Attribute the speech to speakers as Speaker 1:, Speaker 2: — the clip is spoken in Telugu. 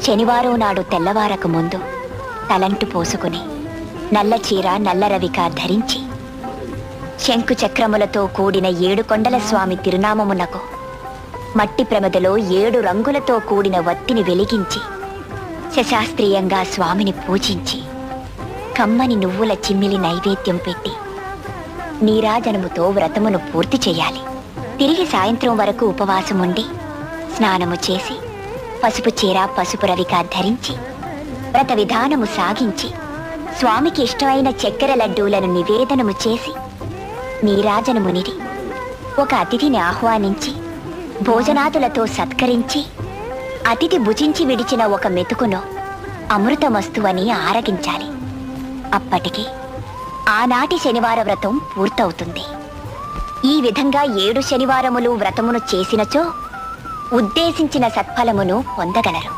Speaker 1: శనివారం నాడు తెల్లవారక ముందు తలంటు పోసుకుని నల్ల చీర నల్ల రవిక ధరించి శంకు చక్రములతో కూడిన 7 కొండల స్వామి తిరునామమునకు మట్టి ప్రమదలో 7 రంగులతో కూడిన వత్తిని వెలిగించి శశాస్త్రీయంగా స్వామిని పూజించి కమ్మని నువ్వుల చిమ్మిలి నైవేద్యం పెట్టి నీరాజనముతో వ్రతమును పూర్తి చేయాలి. తిరిగి సాయంత్రం వరకు ఉపవాసం ఉండి స్నానము చేసి పసుపు చీర పసుపు రవిక ధరించి వ్రత విధానము సాగించి స్వామికి ఇష్టమైన చక్కెర లడ్డూలను నివేదనము చేసి నీరాజనమునిడి ఒక అతిథిని ఆహ్వానించి భోజనాదులతో సత్కరించి అతిథి భుజించి విడిచిన ఒక మెతుకును అమృతమస్తువని ఆరగించాలి. అప్పటికి ఆనాటి శనివార వ్రతం పూర్తవుతుంది. ఈ విధంగా 7 శనివారములు వ్రతమును చేసినచో ఉద్దేశించిన సత్ఫలమును పొందగలరు.